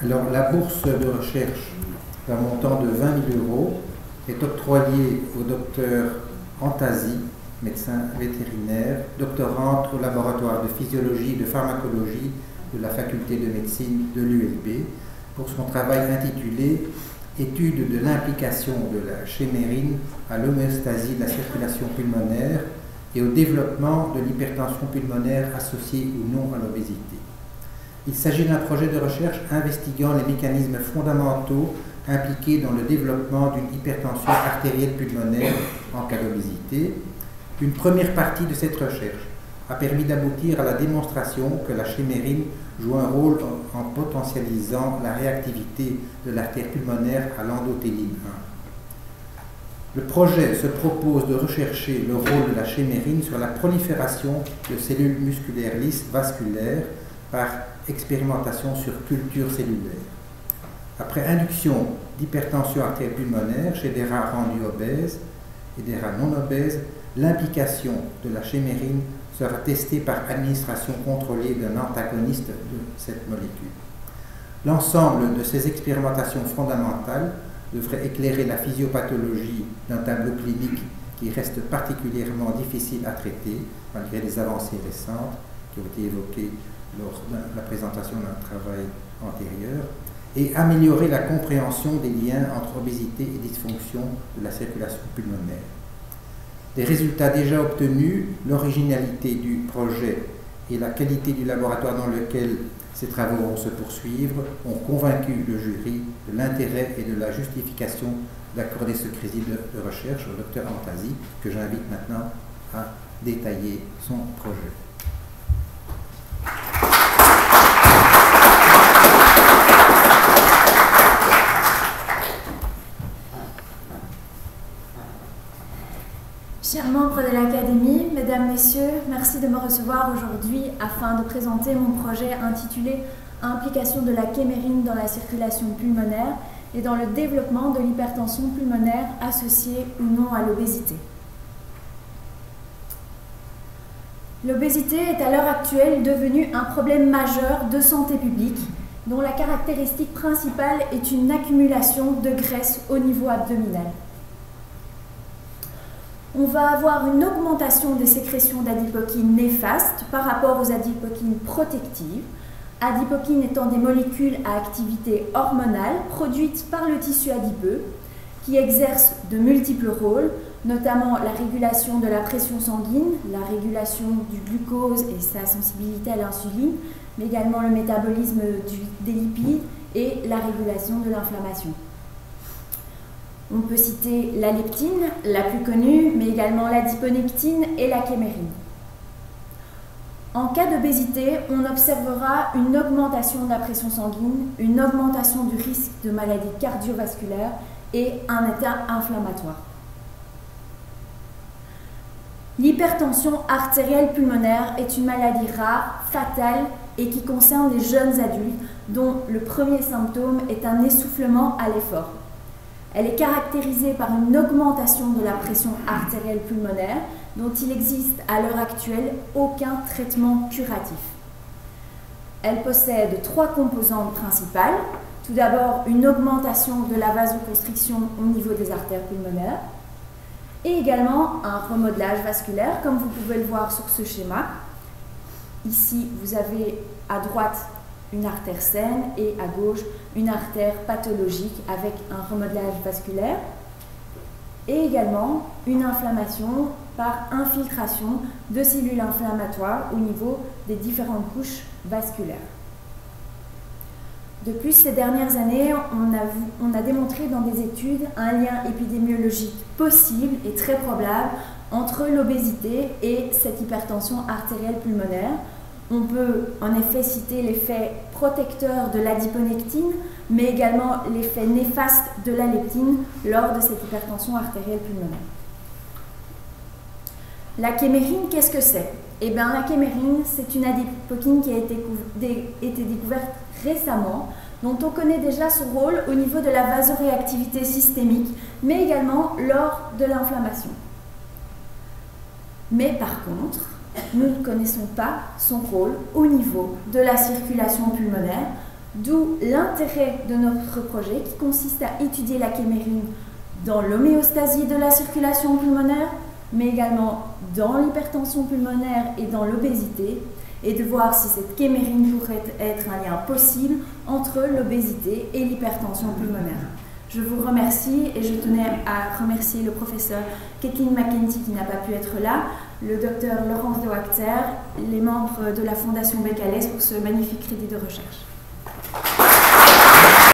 Alors, la bourse de recherche d'un montant de 20 000 € est octroyée au docteur Antasi, médecin vétérinaire, doctorante au laboratoire de physiologie et de pharmacologie de la faculté de médecine de l'ULB, pour son travail intitulé « Étude de l'implication de la chémérine à l'homéostasie de la circulation pulmonaire et au développement de l'hypertension pulmonaire associée ou non à l'obésité ». Il s'agit d'un projet de recherche investiguant les mécanismes fondamentaux impliqués dans le développement d'une hypertension artérielle pulmonaire en cas d'obésité. Une première partie de cette recherche a permis d'aboutir à la démonstration que la chémérine joue un rôle en potentialisant la réactivité de l'artère pulmonaire à l'endothéline 1. Le projet se propose de rechercher le rôle de la chémérine sur la prolifération de cellules musculaires lisses vasculaires par expérimentation sur culture cellulaire. Après induction d'hypertension artérielle pulmonaire chez des rats rendus obèses et des rats non obèses, l'implication de la chémérine sera testée par administration contrôlée d'un antagoniste de cette molécule. L'ensemble de ces expérimentations fondamentales devrait éclairer la physiopathologie d'un tableau clinique qui reste particulièrement difficile à traiter, malgré les avancées récentes qui ont été évoquées lors de la présentation d'un travail antérieur, et améliorer la compréhension des liens entre obésité et dysfonction de la circulation pulmonaire. Les résultats déjà obtenus, l'originalité du projet et la qualité du laboratoire dans lequel ces travaux vont se poursuivre ont convaincu le jury de l'intérêt et de la justification d'accorder ce crédit de recherche au docteur Antasi, que j'invite maintenant à détailler son projet. Chers membres de l'Académie, Mesdames, Messieurs, merci de me recevoir aujourd'hui afin de présenter mon projet intitulé « Implication de la chémérine dans la circulation pulmonaire et dans le développement de l'hypertension pulmonaire associée ou non à l'obésité ». L'obésité est à l'heure actuelle devenue un problème majeur de santé publique dont la caractéristique principale est une accumulation de graisse au niveau abdominal. On va avoir une augmentation des sécrétions d'adipokines néfastes par rapport aux adipokines protectives, adipokines étant des molécules à activité hormonale produites par le tissu adipeux qui exercent de multiples rôles, notamment la régulation de la pression sanguine, la régulation du glucose et sa sensibilité à l'insuline, mais également le métabolisme des lipides et la régulation de l'inflammation. On peut citer la leptine, la plus connue, mais également l'adiponectine et la chémérine. En cas d'obésité, on observera une augmentation de la pression sanguine, une augmentation du risque de maladies cardiovasculaires et un état inflammatoire. L'hypertension artérielle pulmonaire est une maladie rare, fatale et qui concerne les jeunes adultes dont le premier symptôme est un essoufflement à l'effort. Elle est caractérisée par une augmentation de la pression artérielle pulmonaire dont il existe à l'heure actuelle aucun traitement curatif. Elle possède 3 composantes principales. Tout d'abord, une augmentation de la vasoconstriction au niveau des artères pulmonaires et également un remodelage vasculaire, comme vous pouvez le voir sur ce schéma. Ici, vous avez à droite une artère saine et à gauche une artère pathologique avec un remodelage vasculaire et également une inflammation par infiltration de cellules inflammatoires au niveau des différentes couches vasculaires. De plus, ces dernières années, on a démontré dans des études un lien épidémiologique possible et très probable entre l'obésité et cette hypertension artérielle pulmonaire. On peut en effet citer l'effet protecteur de l'adiponectine, mais également l'effet néfaste de la leptine lors de cette hypertension artérielle pulmonaire. La chémérine, qu'est-ce que c'est? Eh bien, la chémérine, c'est une adipokine qui a été découverte récemment, dont on connaît déjà son rôle au niveau de la vasoréactivité systémique, mais également lors de l'inflammation. Mais par contre, nous ne connaissons pas son rôle au niveau de la circulation pulmonaire, D'où l'intérêt de notre projet qui consiste à étudier la kémérine dans l'homéostasie de la circulation pulmonaire, mais également dans l'hypertension pulmonaire et dans l'obésité, et de voir si cette kémérine pourrait être un lien possible entre l'obésité et l'hypertension pulmonaire. Je vous remercie et je tenais à remercier le professeur Kathleen McEntee qui n'a pas pu être là, le docteur Laurence de Wachter, les membres de la Fondation Becalès pour ce magnifique crédit de recherche.